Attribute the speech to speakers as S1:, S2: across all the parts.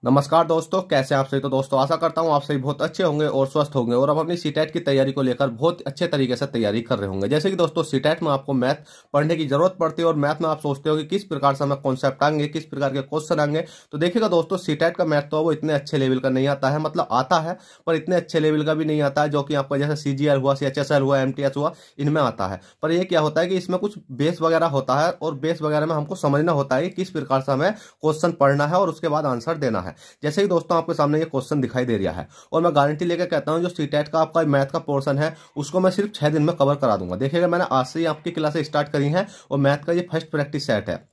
S1: नमस्कार दोस्तों, कैसे हैं आप सभी। तो दोस्तों आशा करता हूं आप सभी बहुत अच्छे होंगे और स्वस्थ होंगे और अब अपनी सीटेट की तैयारी को लेकर बहुत अच्छे तरीके से तैयारी कर रहे होंगे। जैसे कि दोस्तों सीटेट में आपको मैथ पढ़ने की जरूरत पड़ती है और मैथ में आप सोचते हो कि किस प्रकार से हमें कॉन्सेप्ट आएंगे, किस प्रकार के क्वेश्चन आएंगे। तो देखिएगा दोस्तों, सीटेट का मैथ तो वो इतने अच्छे लेवल का नहीं आता है, मतलब आता है पर इतने अच्छे लेवल का भी नहीं आता है जो कि आपका जैसे सीजीएल हुआ, सीएचएसएल हुआ, एमटीएस हुआ, इनमें आता है। पर ये क्या होता है कि इसमें कुछ बेस वगैरह होता है और बेस वगैरह में हमको समझना होता है कि किस प्रकार से हमें क्वेश्चन पढ़ना है और उसके बाद आंसर देना है। जैसे कि दोस्तों आपके सामने ये क्वेश्चन दिखाई दे रहा है और मैं गारंटी लेकर कहता हूं जो सीटेट का आपका मैथ का पोर्शन है उसको मैं सिर्फ 6 दिन में कवर करा दूंगा। देखिएगा, मैंने आज से ही आपकी क्लासें स्टार्ट करी हैं और मैथ का ये फर्स्ट प्रैक्टिस सेट है।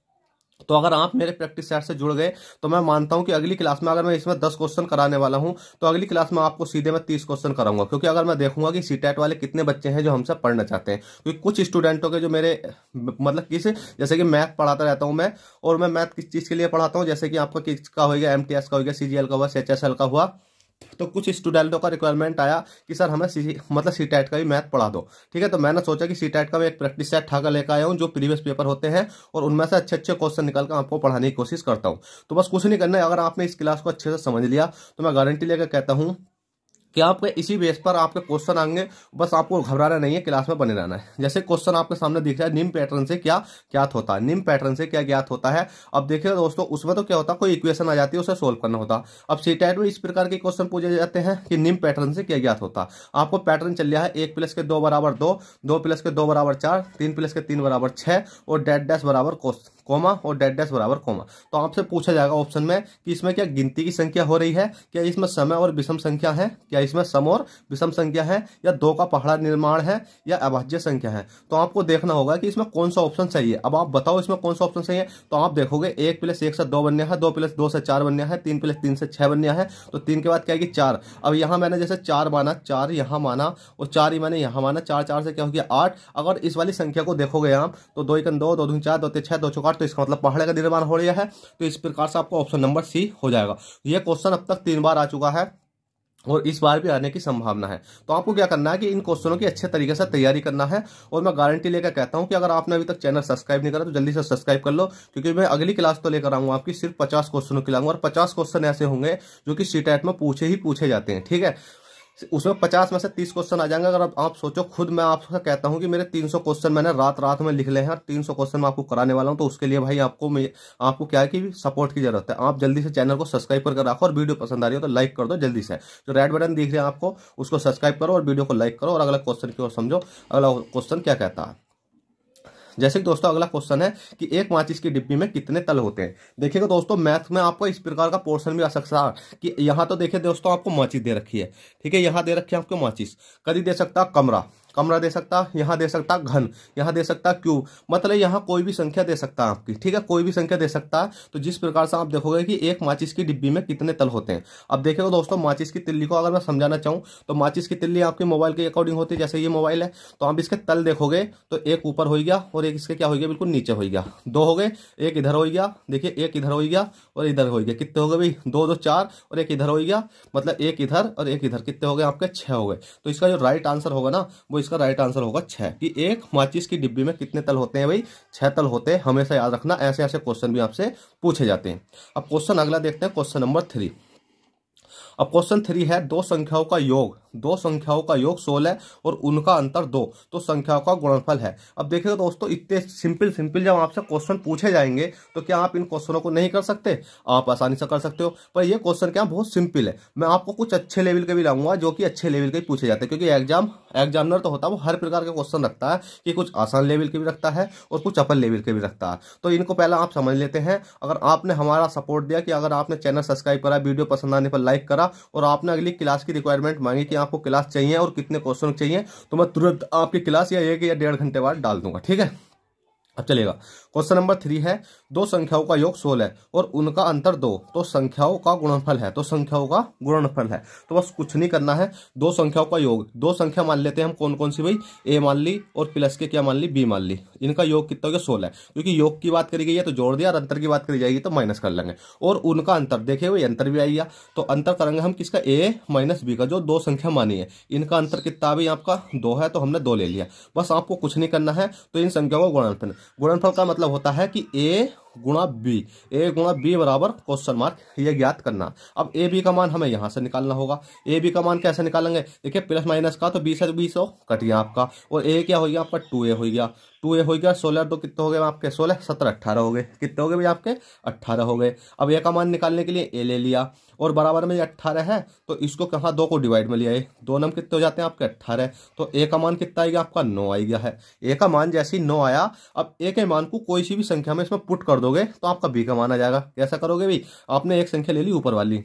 S1: तो अगर आप मेरे प्रैक्टिस सेट से जुड़ गए तो मैं मानता हूं कि अगली क्लास में अगर मैं इसमें 10 क्वेश्चन कराने वाला हूं तो अगली क्लास में आपको सीधे मैं 30 क्वेश्चन कराऊंगा, क्योंकि अगर मैं देखूंगा कि सीटेट वाले कितने बच्चे हैं जो हमसे पढ़ना चाहते हैं। क्योंकि कुछ स्टूडेंटों के जो मेरे मतलब किस जैसे कि मैथ पढ़ाता रहता हूं मैं, और मैं मैथ किस चीज के लिए पढ़ाता हूं, जैसे कि आपका किसका हो गया, एमटीएस का हो गया, सीजीएल का हुआ, सीएचएसएल का हुआ। तो कुछ स्टूडेंटों का रिक्वायरमेंट आया कि सर हमें मतलब सीटेट का भी मैथ पढ़ा दो। ठीक है, तो मैंने सोचा कि सीटेट का मैं एक प्रैक्टिस सेट ठाकर लेकर आया हूं जो प्रीवियस पेपर होते हैं और उनमें से अच्छे अच्छे क्वेश्चन निकालकर आपको पढ़ाने की कोशिश करता हूं। तो बस कुछ नहीं करना है, अगर आपने इस क्लास को अच्छे से समझ लिया तो मैं गारंटी लेकर कहता हूं कि आपके इसी बेस पर आपके क्वेश्चन आएंगे। बस आपको घबराना नहीं है, क्लास में बने रहना है। जैसे क्वेश्चन आपके सामने दिख रहा है, निम्न पैटर्न से क्या ज्ञात होता है, निम्न पैटर्न से क्या ज्ञात होता है। अब देखिए दोस्तों, उसमें तो क्या होता है, कोई इक्वेशन आ जाती है उसे सोल्व करना होता। अब सीटेट में इस प्रकार के क्वेश्चन पूछे जाते हैं कि निम्न पैटर्न से क्या ज्ञात होता। आपको पैटर्न चल रहा है 1 + के 2 = 2, 2 + के 2 = 4, 3 + के 3 = 6 और डैट डैश बराबर कोमा और डैट डैश बराबर कोमा। तो आपसे पूछा जाएगा ऑप्शन में कि इसमें क्या गिनती की संख्या हो रही है, क्या इसमें समय और विषम संख्या है, क्या इसमें सम और विषम संख्या है, या 2 का पहाड़ा निर्माण है, या अभाज्य संख्या है। तो आपको देखना होगा कि इसमें कौन सा ऑप्शन सही है। अब आप बताओ इसमें कौन सा ऑप्शन सही है। तो आप देखोगे 1 + 1 से 2 बनने है, 2 + 2 से 4 बनने है, 3 + 3 से 6 बनने है। तो 3 के बाद क्या है कि 4। अब यहाँ मैंने जैसे 4 माना, 4 यहाँ माना और 4 ही मैंने यहाँ माना, 4 4 से क्या हो गया 8। अगर इस वाली संख्या को देखोगे आप तो 2 × 2 2 × 4 2 × 6 2 × 8, तो इसका मतलब पहाड़े का निर्माण हो रहा है। तो इस प्रकार से आपको ऑप्शन नंबर सी हो जाएगा। यह क्वेश्चन अब तक 3 बार आ चुका है और इस बार भी आने की संभावना है। तो आपको क्या करना है कि इन क्वेश्चनों की अच्छे तरीके से तैयारी करना है। और मैं गारंटी लेकर कहता हूं कि अगर आपने अभी तक चैनल सब्सक्राइब नहीं करा तो जल्दी से सब्सक्राइब कर लो, क्योंकि मैं अगली क्लास तो लेकर आऊंगा आपकी सिर्फ 50 क्वेश्चनों की लाऊंगा और 50 क्वेश्चन ऐसे होंगे जो कि सीटेट में पूछे ही पूछे जाते हैं। ठीक है, उसमें 50 में से 30 क्वेश्चन आ जाएंगे। अगर आप सोचो, खुद मैं आपसे कहता हूं कि मेरे 300 क्वेश्चन मैंने रात रात में लिख ले हैं और 300 क्वेश्चन मैं आपको कराने वाला हूं। तो उसके लिए भाई आपको क्या है कि सपोर्ट की जरूरत है। आप जल्दी से चैनल को सब्सक्राइब करके रखो और वीडियो पसंद आ रही हो तो लाइक कर दो जल्दी से। जो रेड बटन दिख रहा है आपको उसको सब्सक्राइब करो और वीडियो को लाइक करो और अगला क्वेश्चन की ओर समझो। अगला क्वेश्चन क्या कहता है। जैसे कि दोस्तों अगला क्वेश्चन है कि एक माचिस की डिब्बी में कितने तल होते हैं। देखिएगा दोस्तों, मैथ में आपको इस प्रकार का पोर्शन भी आ सकता है कि यहाँ तो देखिए दोस्तों आपको माचिस दे रखी है। ठीक है, यहाँ दे रखी है आपको माचिस, कभी दे सकता कमरा, कमरा दे सकता, यहाँ दे सकता घन, यहाँ दे सकता क्यूब, मतलब यहाँ कोई भी संख्या दे सकता है आपकी। ठीक है, कोई भी संख्या दे सकता है। तो जिस प्रकार से आप देखोगे कि एक माचिस की डिब्बी में कितने तल होते हैं। अब देखिएगा दोस्तों, माचिस की तिल्ली को अगर मैं समझाना चाहूँ तो माचिस की तिल्ली आपके मोबाइल के अकॉर्डिंग होती है। जैसे ये मोबाइल है तो आप इसके तल देखोगे तो एक ऊपर हो गया और एक इसके क्या हो गया, बिल्कुल नीचे हो गया। 2 हो गए, एक इधर हो गया, देखिए एक इधर हो गया और इधर हो गया। कितने हो गए भाई, 2 2 4 और एक इधर हो गया, मतलब एक इधर और एक इधर। कितने हो गए आपके, 6 हो गए। तो इसका जो राइट आंसर होगा ना, वो इसका राइट आंसर होगा 6। कि एक माचिस की डिब्बी में कितने तल होते हैं भाई, 6 तल होते हैं। हमेशा याद रखना, ऐसे ऐसे क्वेश्चन भी आपसे पूछे जाते हैं। अब क्वेश्चन अगला देखते हैं, क्वेश्चन नंबर 3। अब क्वेश्चन 3 है, दो संख्याओं का योग 16 और उनका अंतर 2, तो संख्याओं का गुणनफल है। अब देखिएगा दोस्तों, इतने सिंपल जब आपसे क्वेश्चन पूछे जाएंगे तो क्या आप इन क्वेश्चनों को नहीं कर सकते, आप आसानी से कर सकते हो। पर ये क्वेश्चन क्या बहुत सिंपल है। मैं आपको कुछ अच्छे लेवल के भी लाऊंगा जो कि अच्छे लेवल के पूछे जाते हैं, क्योंकि एग्जामिनर तो होता है वो हर प्रकार के क्वेश्चन रखता है कि कुछ आसान लेवल के भी रखता है और कुछ अपर लेवल के भी रखता है। तो इनको पहले आप समझ लेते हैं। अगर आपने हमारा सपोर्ट दिया, कि अगर आपने चैनल सब्सक्राइब करा, वीडियो पसंद आने पर लाइक करा और आपने अगली क्लास की रिक्वायरमेंट मांगी कि आपको क्लास चाहिए और कितने क्वेश्चन चाहिए, तो मैं तुरंत आपकी क्लास या 1 या 1.5 घंटे बाद डाल दूंगा। ठीक है, अब चलेगा। क्वेश्चन नंबर 3 है, दो संख्याओं का योग 16 और उनका अंतर 2, तो संख्याओं का गुणनफल है। तो संख्याओं का गुणनफल है, तो बस कुछ नहीं करना है। दो संख्याओं का योग, दो संख्या मान लेते हैं हम, कौन कौन सी भाई, ए मान ली और प्लस के क्या मान ली, बी मान ली। इनका योग कितना हो गया, 16। क्योंकि योग की बात करी गई है तो जोड़ दिया और अंतर की बात करी जाएगी तो माइनस कर लेंगे। और उनका अंतर देखिए भाई, अंतर भी आएगा तो अंतर करेंगे हम किसका, ए माइनस बी का, जो दो संख्या मानी है। इनका अंतर कितना भाई आपका 2 है, तो हमने 2 ले लिया। बस आपको कुछ नहीं करना है। तो इन संख्याओं का गुणनफल का मतलब होता है कि ए गुणा बी, ए गुणा बी बराबर क्वेश्चन मार्क, ये ज्ञात करना। अब ए बी का मान हमें यहां से निकालना होगा। ए बी का मान कैसे निकालेंगे, देखिए प्लस माइनस का तो 20 है तो 20 कट गया आपका, और ए क्या हो गया आपका 2a हो गया, 2a हो गया, 16 तो कितने हो गए आपके 16, 17 18 हो गए, कितने हो गए भाई आपके 18 हो गए। अब ए का मान निकालने के लिए ए ले लिया, और बराबर में ये 18 है तो इसको कहाँ 2 को डिवाइड में लिया है, 2 नम कितने हो जाते हैं आपके 18, तो ए का मान कितना आएगा आपका 9 आ गया है। ए का मान जैसे ही 9 आया, अब ए के मान को कोई सी भी संख्या में इसमें पुट कर दोगे तो आपका बी का मान आ जाएगा। कैसा करोगे भाई, आपने एक संख्या ले ली ऊपर वाली,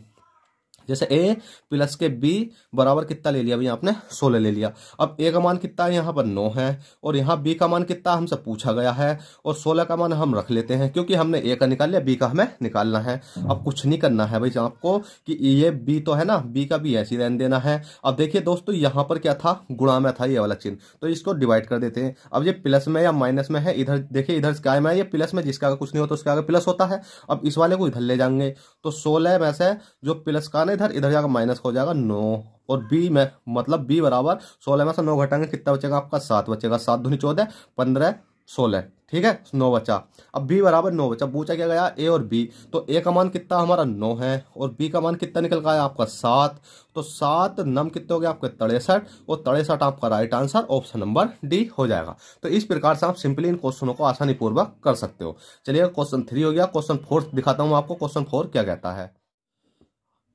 S1: जैसे a प्लस के b बराबर कितना ले लिया भाई आपने 16 ले लिया। अब a का मान कितना है यहाँ पर 9 है, और यहाँ b का मान कितना हमसे पूछा गया है, और 16 का मान हम रख लेते हैं क्योंकि हमने a का निकाल लिया, b का हमें निकालना है। अब कुछ नहीं करना है भाई आपको कि ये b तो है ना, b का भी ऐसे ही रहने देना है। अब देखिए दोस्तों यहाँ पर क्या था, गुणा में था ये वाला चिन्ह, तो इसको डिवाइड कर देते हैं। अब ये प्लस में या माइनस में है, इधर देखिए इधर क्या में है, ये प्लस में जिसका कुछ नहीं होता उसके आगे प्लस होता है। अब इस वाले को इधर ले जाएंगे तो 16 में से जो प्लस का ना इधर जाकर माइनस हो जाएगा 9, और बी में मतलब बी बराबर 16 में से 9 घटाएंगे कितना बचेगा आपका 7 बचेगा, 7 दूनी 14 15 16, ठीक है 9 बचा। अब बी बराबर 9 बचा, पूछा क्या गया ए और बी, तो ए का मान कितना हमारा 9 है और बी का मान कितना निकल गया आपका 7, तो 7 नम कितने हो गए आपके 63, और 63 आपका right answer option number D हो जाएगा। तो इस प्रकार से आप सिंपली इन क्वेश्चनों को आसानी पूर्वक कर सकते हो। चलिए क्वेश्चन 3 हो गया, क्वेश्चन 4 दिखाता हूं आपको, क्वेश्चन 4 क्या कहता है।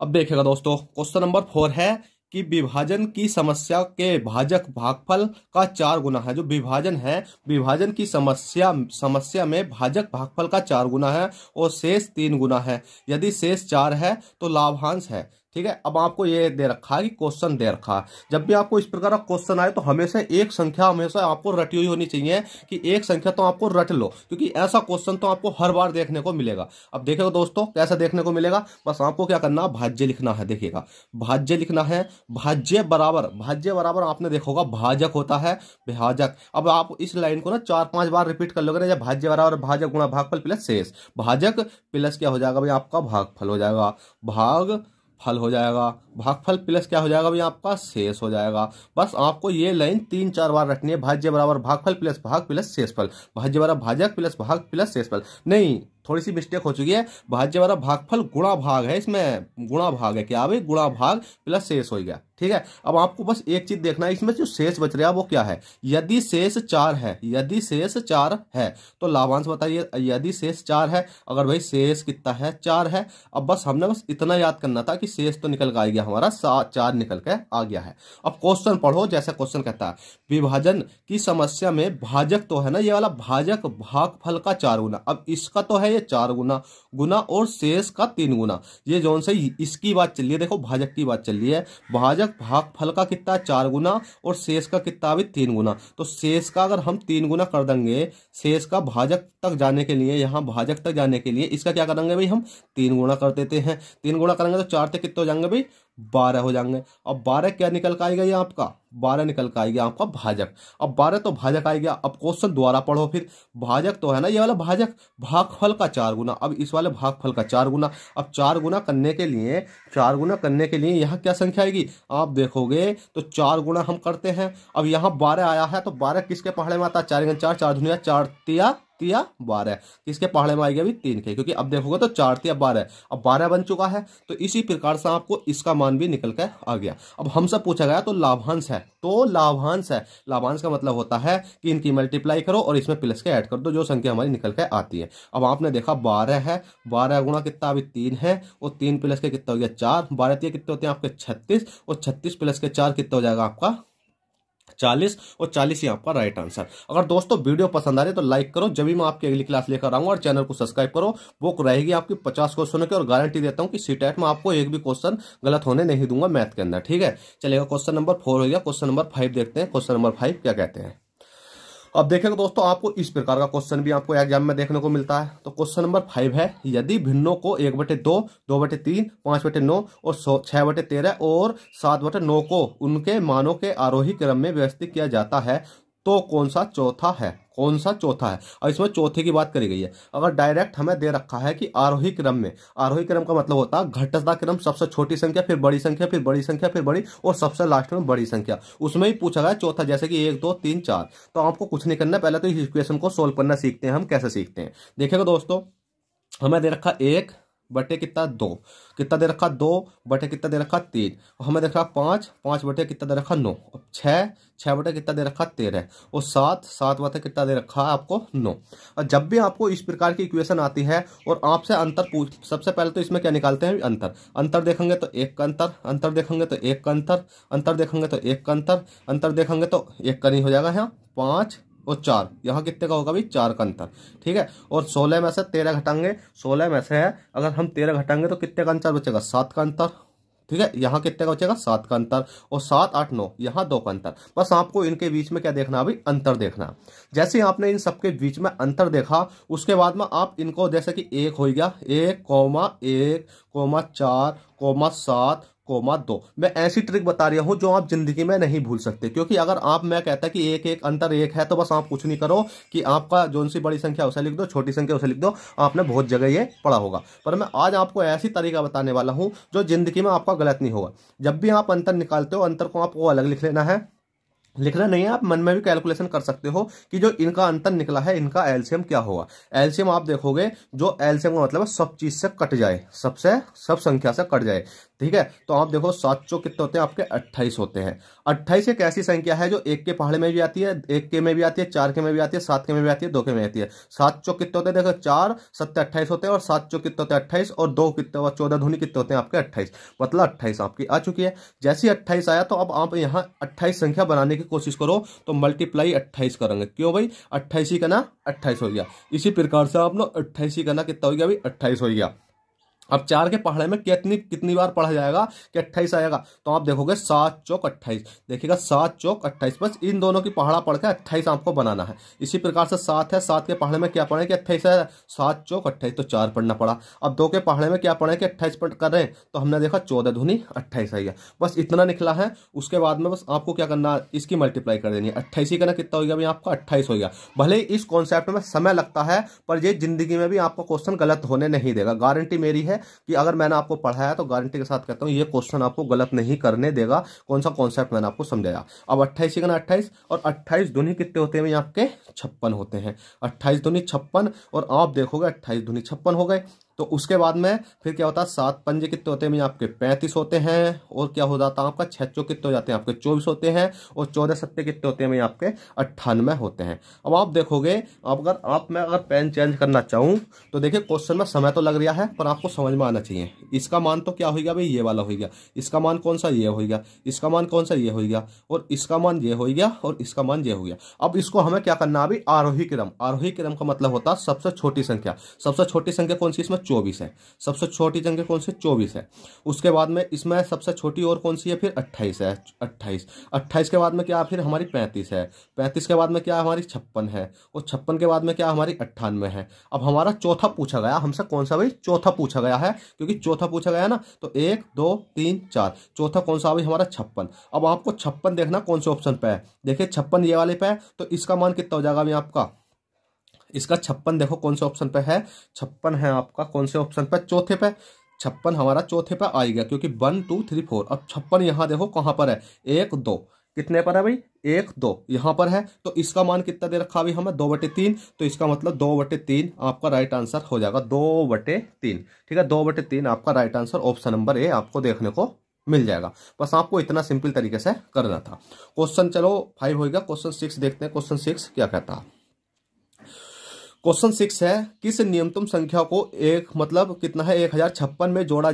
S1: अब देखिएगा दोस्तों, क्वेश्चन नंबर 4 है कि विभाजन की समस्या के भाजक भागफल का 4 गुना है। जो विभाजन है, विभाजन की समस्या में भाजक भागफल का 4 गुना है और शेष 3 गुना है। यदि शेष 4 है तो लाभांश है, ठीक है। अब आपको ये दे रखा है कि क्वेश्चन दे रखा है, जब भी आपको इस प्रकार का क्वेश्चन आए तो हमेशा एक संख्या हमेशा आपको रटी हुई होनी चाहिए, कि एक संख्या तो आपको रट लो, क्योंकि ऐसा क्वेश्चन तो आपको हर बार देखने को मिलेगा। अब देखिएगा दोस्तों कैसा देखने को मिलेगा, बस आपको क्या करना, भाज्य लिखना है। देखिएगा भाज्य लिखना है, भाज्य बराबर आपने देखा होगा भाजक होता है भाजक। अब आप इस लाइन को ना 4-5 बार रिपीट कर लोगे ना, भाज्य बराबर भाजक गुणा भागफल प्लस शेष, भाजक प्लस क्या हो जाएगा भाई आपका भागफल हो जाएगा, भागफल हो जाएगा, भागफल प्लस क्या हो जाएगा भाई आपका शेष हो जाएगा। बस आपको ये लाइन 3-4 बार रखनी है, भाज्य बराबर भागफल प्लस भाग प्लस शेषफल, भाज्य बराबर भाजक प्लस भाग प्लस शेषफल। नहीं, थोड़ी सी मिस्टेक हो चुकी है, भाज्य बराबर भागफल गुणा भाग है, इसमें गुणा भाग है, क्या भाई गुणा भाग प्लस शेष हो गया, ठीक है। अब आपको बस एक चीज देखना है, इसमें जो शेष बच रहा है वो क्या है, यदि शेष 4 है, यदि शेष 4 है तो लाभांश बताइए। यदि शेष 4 है, अगर भाई शेष कितना है 4 है, अब बस हमने बस इतना याद करना था कि शेष तो निकल के आ गया हमारा 4 निकल के आ गया है। अब क्वेश्चन पढ़ो, जैसा क्वेश्चन कहता है विभाजन की समस्या में भाजक तो है ना, ये वाला भाजक भागफल का 4 गुना, अब इसका तो है ये 4 गुना और शेष का 3 गुना। ये जोन से इसकी बात चल रही है, देखो भाजक की बात चल रही है, भाजक भागफल का कितना 4 गुना और शेष का कितना भी 3 गुना। तो शेष का अगर हम 3 गुना कर देंगे, शेष का भाजक तक जाने के लिए, यहाँ भाजक तक जाने के लिए इसका क्या करेंगे भाई, हम 3 गुना कर देते हैं। 3 गुना करेंगे तो 4 से कितने हो जाएंगे भाई 12 हो जाएंगे। अब 12 क्या निकल के आएगा, ये आपका 12 निकल के आएगा आपका भाजक। अब 12 तो भाजक आ गया। अब क्वेश्चन दोबारा पढ़ो, फिर भाजक तो है ना ये वाला भाजक भागफल का 4 गुना, अब इस वाले भागफल का 4 गुना। अब 4 गुना करने के लिए यहाँ क्या संख्या आएगी, आप देखोगे तो 4 गुना हम करते हैं। अब यहाँ 12 आया है तो 12 किसके पहाड़े में आता है, 4 4 4 दुनिया 4 तिया 12, किसके पहाड़े में आएगी अभी 3 के, क्योंकि अब देखोगे तो 4 तिया 12, अब 12 बन चुका है। तो इसी प्रकार से आपको इसका मान भी निकल कर आ गया। अब हमसे पूछा गया तो लाभांश है, तो लाभांश है, लाभांश का मतलब होता है कि इनकी मल्टीप्लाई करो और इसमें प्लस के ऐड कर दो, जो संख्या हमारी निकल कर आती है। अब आपने देखा 12 है, 12 गुणा कितना अभी 3 है, और 3 प्लस के कितना हो गया 4, 12 तिया कितने होते हैं आपके 36, और 36 प्लस के 4 कितना हो जाएगा आपका 40, और 40 ही आपका राइट आंसर। अगर दोस्तों वीडियो पसंद आ रही है तो लाइक करो, जब भी मैं आपकी अगली क्लास लेकर आऊंगा, और चैनल को सब्सक्राइब करो। वो रहेगी आपकी 50 क्वेश्चनों की, और गारंटी देता हूं कि सीटेट में आपको एक भी क्वेश्चन गलत होने नहीं दूंगा मैथ के अंदर, ठीक है। चलेगा क्वेश्चन नंबर 4 हो गया, क्वेश्चन नंबर 5 देखते हैं। क्वेश्चन नंबर 5 क्या कहते हैं। अब देखेंगे दोस्तों, आपको इस प्रकार का क्वेश्चन भी आपको एग्जाम में देखने को मिलता है। तो क्वेश्चन नंबर 5 है, यदि भिन्नों को 1/2, 2/3, 5/9 और 6/13 और 7/9 को उनके मानों के आरोही क्रम में व्यवस्थित किया जाता है तो कौन सा चौथा है, कौन सा चौथा है। और इसमें चौथे की बात करी गई है। अगर डायरेक्ट हमें दे रखा है कि आरोही क्रम में, आरोही क्रम का मतलब होता है घटता क्रम, सबसे छोटी संख्या फिर बड़ी संख्या फिर बड़ी संख्या फिर बड़ी और सबसे लास्ट में बड़ी संख्या, उसमें ही पूछा गया चौथा, जैसे कि 1 2 3 4। तो आपको कुछ नहीं करना, पहले तो इस इक्वेशन को सोल्व करना सीखते हैं हम। कैसे सीखते हैं देखिएगा दोस्तों, हमें दे रखा 1 बटे कितना 2, कितना दे रखा 2 बटे कितना दे रखा 3, और हमें दे रखा 5 बटे कितना दे रखा 9, 6 बटे कितना दे रखा 13, और 7 बटे कितना दे रखा है आपको 9। और जब भी आपको इस प्रकार की इक्वेशन आती है और आपसे अंतर पूछ, सबसे पहले तो इसमें क्या निकालते हैं अंतर, अंतर देखेंगे तो 1 का अंतर, अंतर देखेंगे तो 1 का अंतर, अंतर देखेंगे तो 1 का अंतर, अंतर देखेंगे तो 1 का नहीं हो जाएगा यहाँ 5 और 4, यहाँ कितने का होगा भाई 4 का अंतर, ठीक है। और 16 में से 13 घटाएंगे, 16 में से अगर हम 13 घटाएंगे तो कितने का अंतर बचेगा 7 का अंतर, ठीक है। यहाँ कितने का बचेगा 7 का अंतर, और 7 8 9 यहाँ 2 का अंतर। बस आपको इनके बीच में क्या देखना अभी अंतर देखना। जैसे आपने इन सबके बीच में अंतर देखा उसके बाद में आप इनको जैसे कि 1 हो गया 1,1,4,7,2, मैं ऐसी ट्रिक बता रहा हूं जो आप जिंदगी में नहीं भूल सकते। क्योंकि अगर आप मैं कहता कि एक एक अंतर 1 है तो बस आप कुछ नहीं करो कि आपका जो सी बड़ी संख्या उसे लिख दो, छोटी संख्या उसे लिख दो, आपने बहुत जगह ये पढ़ा होगा। पर मैं आज आपको ऐसी तरीका बताने वाला हूं जो जिंदगी में आपका गलत नहीं होगा। जब भी आप अंतर निकालते हो अंतर को आपको अलग लिख लेना है, लिखना नहीं है, आप मन में भी कैलकुलेशन कर सकते हो कि जो इनका अंतर निकला है इनका एलसीएम क्या होगा। एलसीएम आप देखोगे जो एलसीएम का मतलब है सब चीज से कट जाए, सबसे सब संख्या से कट जाए, ठीक है। तो आप देखो 7 चौक कितने होते हैं आपके 28 होते हैं। 28 एक ऐसी संख्या है जो 1 के पहाड़े में भी आती है, 1 के में भी आती है, 4 के में भी आती है, 7 के में भी आती है, 2 के में आती है। 7 चौक कितने होते हैं देखो 4 7 28 होते हैं, और 7 चौक कितने होते हैं 28, और 2 कितने 14 धूनी कितने होते हैं आपके 28, मतलब 28 आपकी आ चुकी है। जैसे 28 आया तो अब आप यहाँ 28 संख्या बनाने की कोशिश करो तो मल्टीप्लाई 28 करेंगे, क्यों भाई 28 ही का ना 28 हो गया। इसी प्रकार से आप ना 28 ही का ना कितना हो गया भाई 28 हो गया। अब 4 के पहाड़े में कितनी बार पढ़ा जाएगा कि 28 आएगा, तो आप देखोगे 7 चौक 28, देखिएगा 7 चौक 28, बस इन दोनों की पहाड़ा पढ़ के 28 आपको बनाना है। इसी प्रकार से 7 है, 7 के पहाड़े में क्या पढ़े कि 28 है, 7 चौक 28 तो 4 पढ़ना पड़ा। अब 2 के पहाड़े में क्या पढ़े कि 28 पढ़ कर रहे हैं, तो हमने देखा 14 धूनी 28 आई है, बस इतना निकला है। उसके बाद में बस आपको क्या करना, इसकी मल्टीप्लाई कर देनी है। 28 ही का ना कितना हो गया भाई आपका 28 हो गया। भले इस कॉन्सेप्ट में समय लगता है पर ये जिंदगी में भी आपको क्वेश्चन गलत होने नहीं देगा, गारंटी मेरी है कि अगर मैंने आपको पढ़ाया तो गारंटी के साथ कहता हूं ये क्वेश्चन आपको गलत नहीं करने देगा। कौन सा कॉन्सेप्ट मैंने आपको समझाया। अब 28 का 28 और 28 दूनी कितने होते हैं आपके 56 होते हैं। 28 दूनी 56 और आप देखोगे 28 दूनी 56 हो गए। तो उसके बाद में फिर क्या होता है 7 पंजे कितने होते हैं आपके 35 होते हैं, और क्या हो जाता है आपका 6 चौक कितने हो जाते हैं आपके 24 होते हैं, और 14 सत्ते कितने होते हैं आपके 98 होते हैं। अब आप देखोगे मैं अगर पेन चेंज करना चाहूँ तो देखिए क्वेश्चन में समय तो लग रहा है पर आपको समझ में आना चाहिए। इसका मान तो क्या होगा भाई ये वाला हो गया, इसका मान कौन सा ये हो गया, इसका मान कौन सा ये हो गया, और इसका मान ये हो गया, और इसका मान ये हो गया। अब इसको हमें क्या करना अभी आरोही क्रम। आरोही क्रम का मतलब होता है सबसे छोटी संख्या। सबसे छोटी संख्या कौन सी इसमें 24 है, सबसे छोटी संख्या कौन सी 24 है। उसके बाद में इसमें सबसे छोटी और कौन सी है फिर 28 है। 28 के बाद में क्या फिर हमारी 35 है। 35 के बाद में क्या हमारी 56 है, और 56 के बाद में क्या हमारी 98 है। अब हमारा चौथा पूछा गया हमसे, कौन सा भाई चौथा पूछा गया है, क्योंकि चौथा पूछा गया ना तो 1 2 3 4, चौथा कौन सा भाई हमारा 56। अब आपको 56 देखना कौन से ऑप्शन पे है, देखिए 56 ये वाले पे है, तो इसका मान कितना हो जाएगा अभी आपका, इसका 56 देखो कौन से ऑप्शन पे है, 56 है आपका कौन से ऑप्शन पे, चौथे पे। 56 हमारा चौथे पे आ गया क्योंकि 1 2 3 4। अब 56 यहाँ देखो कहां पर है 1 2, कितने पर है भाई 1 2 यहां पर है, तो इसका मान कितना दे रखा अभी हमें 2/3, तो इसका मतलब 2/3 आपका राइट आंसर हो जाएगा 2/3, ठीक है 2/3 आपका right answer option number A आपको देखने को मिल जाएगा। बस आपको इतना सिंपल तरीके से करना था। क्वेश्चन चलो 5 होगा, क्वेश्चन 6 देखते हैं। क्वेश्चन 6 क्या कहता है। क्वेश्चन 6 है किस न्यूनतम संख्या को एक मतलब कितना है 1056 में जोड़ा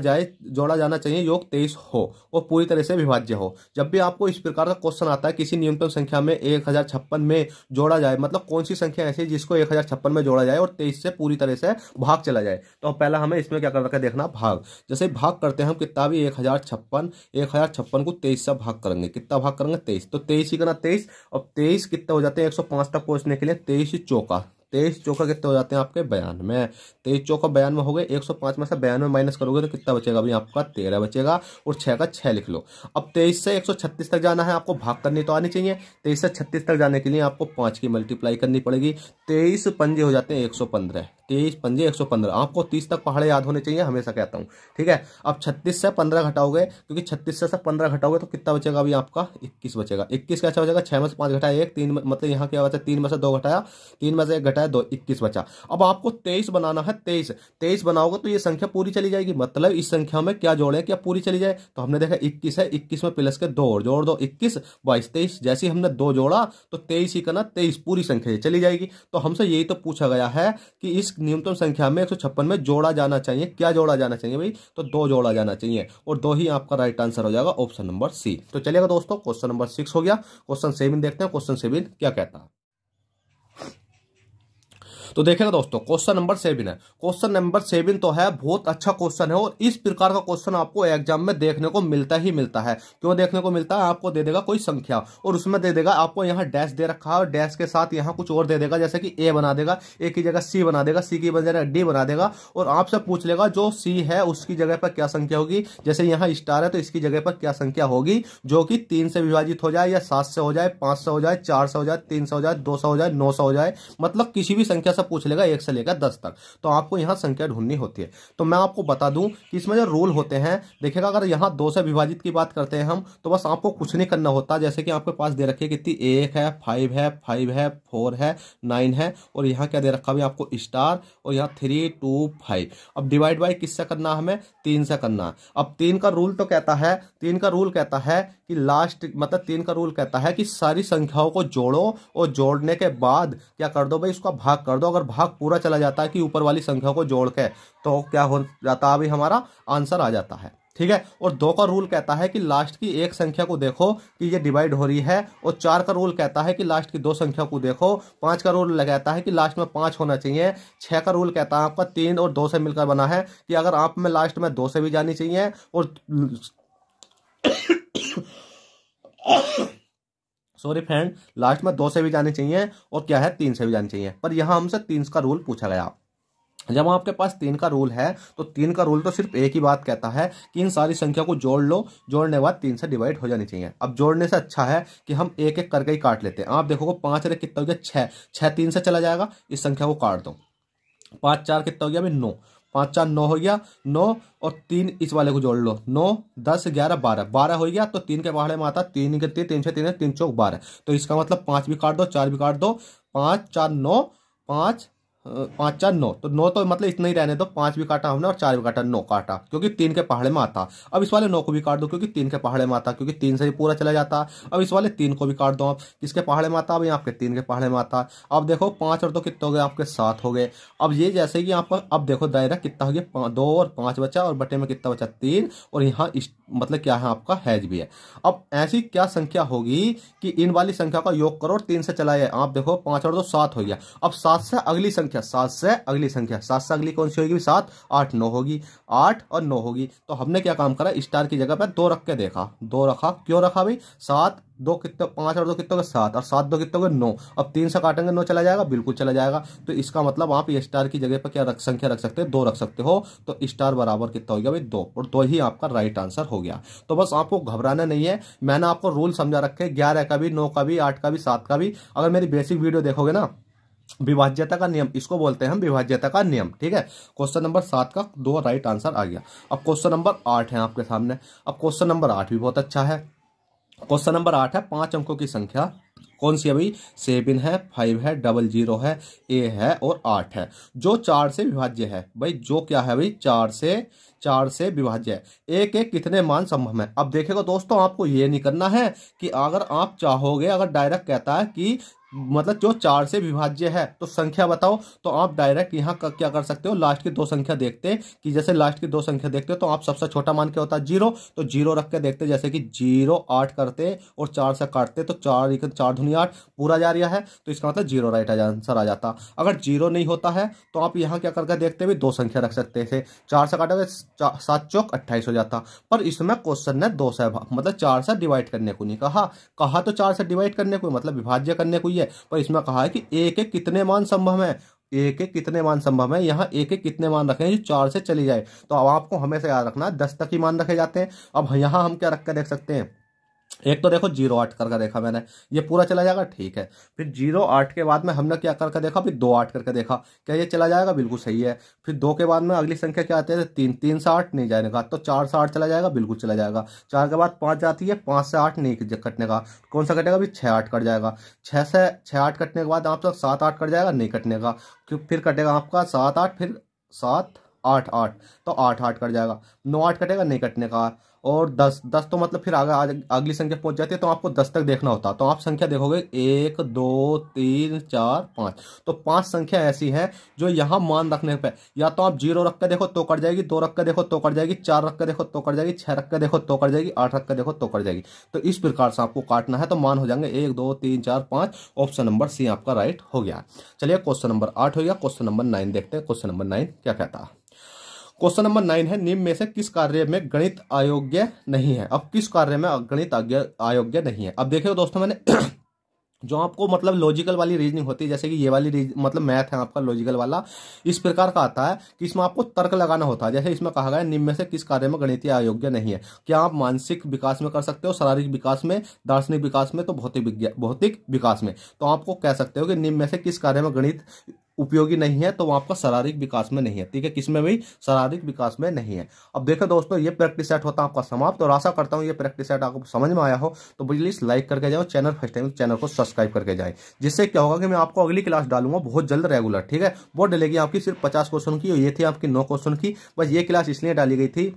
S1: जाना चाहिए योग 23 हो और पूरी तरह से विभाज्य हो। जब भी आपको इस प्रकार का क्वेश्चन आता है किसी न्यूनतम संख्या में 1056 में जोड़ा जाए, मतलब कौन सी संख्या ऐसी जिसको 1056 में जोड़ा जाए और 23 से पूरी तरह से भाग चला जाए, तो पहला हमें इसमें क्या कर रखा है देखना भाग। जैसे भाग करते हैं हम कितना भी 1056 को 23 से भाग करेंगे, कितना भाग करेंगे 23, तो 23 ही करना 23। और 23 कितने हो जाते हैं 105 तक पहुंचने के लिए 23 चौका 23 चौका कितने हो जाते हैं आपके 92। 23 चौका 92 हो गए, 105 में से 92 माइनस करोगे तो कितना बचेगा अभी आपका 13 बचेगा, और 6 का 6 लिख लो। अब 23 से 136 तक जाना है, आपको भाग करनी तो आनी चाहिए। 23 से 36 तक जाने के लिए आपको 5 की मल्टीप्लाई करनी पड़ेगी। 23 पंजे हो जाते हैं 115, 23 पंजे 115। आपको 30 तक पहाड़े याद होने चाहिए, हमेशा कहता हूँ, ठीक है। अब 36 से 15 घटाओगे, क्योंकि 36 से 15 घटाओगे तो कितना बचेगा अभी आपका 21 बचेगा। 21 कैसा बचेगा, 6 में से 5 घटाया 1, 3 मतलब यहाँ क्या बचा, 3 में से 2 घटाया, 3 में से 1 घटाया 2, 21 बचा। अब आपको 23 बनाना है, 23 बनाओगे तो ये संख्या पूरी चली जाएगी, मतलब इस संख्या में क्या जोड़े क्या पूरी चली जाए। तो हमने देखा 21 है, 21 में प्लस के 2 और जोड़ दो, 21 22 23। जैसे ही हमने 2 जोड़ा तो 23 ही करना, 23 पूरी संख्या चली जाएगी। तो हमसे यही तो पूछा गया है कि इस न्यूनतम संख्या में 156 में जोड़ा जाना चाहिए, क्या जोड़ा जाना चाहिए भाई, तो 2 जोड़ा जाना चाहिए, और 2 ही आपका राइट आंसर हो जाएगा, ऑप्शन नंबर सी। तो चलिएगा दोस्तों, क्वेश्चन नंबर 6 हो गया। क्वेश्चन 7 देखते हैं, क्वेश्चन 7 क्या कहता है। तो देखिएगा दोस्तों, क्वेश्चन नंबर 7 है। क्वेश्चन नंबर 7 तो है बहुत अच्छा क्वेश्चन है, और इस प्रकार का क्वेश्चन आपको एग्जाम में देखने को मिलता ही मिलता है। क्यों देखने को मिलता है, आपको दे देगा कोई संख्या और उसमें दे देगा आपको यहाँ डैश दे रखा है, और डैश के साथ यहाँ कुछ और दे देगा, जैसे कि ए बना देगा, ए की जगह सी बना देगा, सी की जगह डी बना देगा, और आपसे पूछ लेगा जो सी है उसकी जगह पर क्या संख्या होगी। जैसे यहाँ स्टार है तो इसकी जगह पर क्या संख्या होगी जो कि 3 से विभाजित हो जाए, या 7 से हो जाए, 5 से हो जाए, 4 से हो जाए, 3 से हो जाए, 2 से हो जाए, 9 से हो जाए, मतलब किसी भी संख्या से पूछ लेगा 1 से लेकर 10 तक। तो आपको यहां संख्या ढूंढनी होती है। तो मैं आपको बता दूं कि इसमें जो रूल होते हैं, देखिएगा अगर यहां 2 से विभाजित की बात करते हैं हम, तो बस आपको कुछ नहीं करना होता। जैसे कि आपके पास दे रखी है कितनी, 1 है, 5 है, 5 है, 4 है, 9 है, और यहाँ क्या दे रखा है आपको स्टार, और यहाँ 3 2 5। अब डिवाइड बाय किससे करना है, हमें 3 से करना है। अब 3 का रूल तो कहता है, 3 का रूल कहता है कि लास्ट, मतलब 3 का रूल कहता है कि सारी संख्याओं को जोड़ो, और जोड़ने के बाद क्या कर दो भाई, उसका भाग कर दो। अगर भाग पूरा चला जाता है कि ऊपर वाली संख्या को जोड़ के, तो क्या हो जाता है, अभी हमारा आंसर आ जाता है, ठीक है। और 2 का रूल कहता है कि लास्ट की एक संख्या को देखो कि ये डिवाइड हो रही है, और 4 का रूल कहता है कि लास्ट की 2 संख्या को देखो, 5 का रूल कहता है कि लास्ट में 5 होना चाहिए, 6 का रूल कहता है आपका 3 और 2 से मिलकर बना है, कि अगर आप में लास्ट में 2 से भी जानी चाहिए, और सॉरी फ्रेंड, लास्ट में 2 से भी जानी चाहिए, और क्या है 3 से भी जानी चाहिए। पर यहां हमसे 3 का रूल पूछा गया। जब आपके पास 3 का रूल है, तो 3 का रूल तो सिर्फ एक ही बात कहता है कि इन सारी संख्या को जोड़ लो, जोड़ने के बाद 3 से डिवाइड हो जानी चाहिए। अब जोड़ने से अच्छा है कि हम एक एक करके ही काट लेते हैं। आप देखोगे 5 रे कितना हो गया, 6, 6 3 से चला जाएगा, इस संख्या को काट दो। 5 4 कितना हो गया अभी, 9, 5 4 9 हो गया, 9 और 3 इस वाले को जोड़ लो, 9 10 11 12, 12 हो गया। तो 3 के पहाड़े में आता 3 के 3 से 3 3 चौक 12। तो इसका मतलब 5 भी काट दो, 4 भी काट दो, 5 4 9, 5 5 4 9, तो 9 तो मतलब इतना ही रहने दो। 5 भी काटा हमने और 4 भी काटा, 9 काटा, क्योंकि 3 के पहाड़े में आता। अब इस वाले 9 को भी काट दो, क्योंकि 3 के पहाड़े में आता, क्योंकि 3 से ही पूरा चला जाता। अब इस वाले 3 को भी काट दो आप, किसके पहाड़े में आता, अभी आपके 3 के पहाड़े में आता। अब देखो 5 और 2 कितने हो गए आपके, 7 हो गए। अब ये जैसे ही यहाँ पर, अब देखो दायरा कितना हो गया, 2 और 5 बचा, और बटे में कितना बचा 3, और यहाँ मतलब क्या है आपका हैज भी है। अब ऐसी क्या संख्या होगी कि इन वाली संख्या का योग करो और 3 से चला जाए। आप देखो 5 और 2 7 हो गया। अब 7 से अगली संख्या, 7 से अगली संख्या, 7 से अगली कौन सी होगी, 7 8 9 होगी, 8 और 9 होगी। तो हमने क्या काम करा, स्टार की जगह पर 2 रख के देखा, 2 रखा। क्यों रखा भाई, 7 2 कितने, 5 और 2 कितने हो गए 7, और 7 2 कितने हो गए 9। अब 3 से काटेंगे 9 चला जाएगा, बिल्कुल चला जाएगा। तो इसका मतलब आप ये स्टार की जगह पर क्या संख्या रख सकते हैं, 2 रख सकते हो। तो स्टार बराबर कितना हो गया भाई, 2, और 2 ही आपका राइट आंसर हो गया। तो बस आपको घबराना नहीं है, मैंने आपको रूल समझा रखे, 11 का भी, 9 का भी, 8 का भी, 7 का भी। अगर मेरी बेसिक वीडियो देखोगे ना, विभाज्यता का नियम इसको बोलते हैं हम, विभाज्यता का नियम, ठीक है। क्वेश्चन नंबर 7 का 2 राइट आंसर आ गया। अब क्वेश्चन नंबर 8 है आपके सामने। अब क्वेश्चन नंबर 8 भी बहुत अच्छा है। क्वेश्चन नंबर 8 है, 5 अंकों की संख्या कौन सी है भाई, 7 है, 5 है, 00 है, ए है और 8 है, जो 4 से विभाज्य है। भाई जो क्या है भाई, 4 से विभाज्य है। एक एक कितने मान संभव है। अब देखिएगा दोस्तों, आपको ये नहीं करना है कि अगर आप चाहोगे, अगर डायरेक्ट कहता है कि मतलब जो 4 से विभाज्य है तो संख्या बताओ, तो आप डायरेक्ट यहाँ क्या कर सकते हो, लास्ट की 2 संख्या देखते कि जैसे लास्ट की 2 संख्या देखते हो तो आप सबसे छोटा मान क्या होता है 0, तो 0 रख के देखते, जैसे कि 0 8 करते और 4 से काटते, तो 4 दूनी 8 पूरा जा रहा है, तो इसका मतलब 0 राइट आंसर आ जाता। अगर 0 नहीं होता है तो आप यहाँ क्या करके देखते हुए 2 संख्या रख सकते थे, 4 से काटोगे 7 चौक 28 हो जाता। पर इसमें क्वेश्चन ने 2 से मतलब 4 से डिवाइड करने को नहीं कहा तो 4 से डिवाइड करने को मतलब विभाज्य करने को ही है। पर इसमें कहा है कि एक एक कितने मान संभव है, एक एक कितने मान संभव है। यहाँ एक एक कितने मान रखे हैं जो 4 से चली जाए। तो अब आपको हमेशा याद रखना 10 तक ही मान रखे जाते हैं। अब यहाँ हम क्या रख कर देख सकते हैं, एक तो देखो 0 8 करके देखा मैंने, ये पूरा चला जाएगा, ठीक है। फिर 0 8 के बाद में हमने क्या करके देखा, फिर 2 8 करके देखा, क्या ये चला जाएगा, बिल्कुल सही है। फिर 2 के बाद में अगली संख्या क्या आती है, 3, 3 से 8 नहीं जाने का, तो 4 से 8 चला जाएगा, बिल्कुल चला जाएगा। 4 के बाद 5 जाती है, 5 से 8 नहीं कटने का, कौन सा कटेगा भी, 6 8 कट जाएगा। 6 8 कटने के बाद आपका 7 8 कट जाएगा, नहीं कटने का, फिर कटेगा आपका 7 8, फिर 7 8 8, तो 8 8 कट जाएगा। 9 8 कटेगा, नहीं कटने का। और 10 10 तो मतलब फिर आगे अगली संख्या पहुंच जाती है, तो आपको 10 तक देखना होता है। तो आप संख्या देखोगे 1 2 3 4 5, तो 5 संख्या ऐसी है जो यहाँ मान रखने पे या तो आप 0 रख के देखो तो कट जाएगी, 2 रख के देखो तो कट जाएगी, 4 रख के देखो तो कट जाएगी, 6 रख के देखो तो कट जाएगी, 8 रख के देखो तो कट जाएगी। तो इस प्रकार से आपको काटना है, तो मान हो जाएंगे 1 2 3 4 5। ऑप्शन नंबर सी आपका राइट हो गया। चलिए क्वेश्चन नंबर 8 हो गया। क्वेश्चन नंबर 9 देखते हैं। क्वेश्चन नंबर 9 क्या कहता है। क्वेश्चन नंबर 9 है, निम्न में से किस कार्य में गणित अयोग्य नहीं है। अब किस कार्य में गणित अयोग्य नहीं है। अब देखिए दोस्तों, मैंने जो आपको मतलब लॉजिकल वाली रीजनिंग होती है, जैसे कि ये वाली मतलब मैथ है आपका लॉजिकल वाला, इस प्रकार का आता है कि इसमें आपको तर्क लगाना होता है। जैसे इसमें कहा गया निम्न में से किस कार्य में गणितीय अयोग्य नहीं है। क्या आप मानसिक विकास में कर सकते हो, शारीरिक विकास में, दार्शनिक विकास में, तो भौतिक विकास में। तो आपको कह सकते हो कि निम्न में से किस कार्य में गणित उपयोगी नहीं है, तो वो आपका शारीरिक विकास में नहीं है। ठीक है, किसमें भी, शारीरिक विकास में नहीं है। अब देखो दोस्तों, ये प्रैक्टिस सेट होता है आपका समाप्त, और आशा करता हूं ये प्रैक्टिस सेट आपको समझ में आया हो। तो प्लीज लाइक करके जाओ, चैनल फर्स्ट टाइम चैनल को सब्सक्राइब करके जाए, जिससे क्या होगा कि मैं आपको अगली क्लास डालूंगा बहुत जल्द रेगुलर। ठीक है, वो डलेगी आपकी सिर्फ 50 क्वेश्चन की, और ये थी आपकी 9 क्वेश्चन की। बस ये क्लास इसलिए डाली गई थी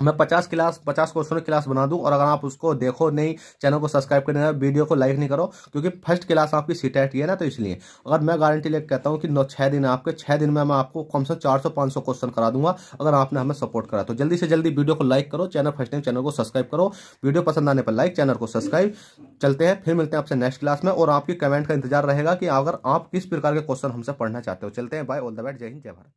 S1: मैं 50 क्वेश्चन की क्लास बना दूं, और अगर आप उसको देखो नहीं, चैनल को सब्सक्राइब करना, वीडियो को लाइक नहीं करो, क्योंकि फर्स्ट क्लास आपकी सीटेट है ना, तो इसलिए अगर मैं गारंटी लेकर कहता हूं कि 6 दिन आपके 6 दिन में मैं आपको कम से कम 400-500 क्वेश्चन करा दूंगा, अगर आपने हमें सपोर्ट करा। तो जल्दी से जल्दी वीडियो को लाइक करो, चैनल फर्स्ट टाइम चैनल को सब्सक्राइब करो, वीडियो पसंद आने पर लाइक, चैनल को सब्सक्राइब। चलते हैं, फिर मिलते हैं आपसे नेक्स्ट क्लास में, और आपकी कमेंट का इंतजार रहेगा कि अगर आप किस प्रकार के क्वेश्चन हमसे पढ़ना चाहते हो। चलते हैं, बाय, ऑल द बेस्ट, जय हिंद, जय भारत।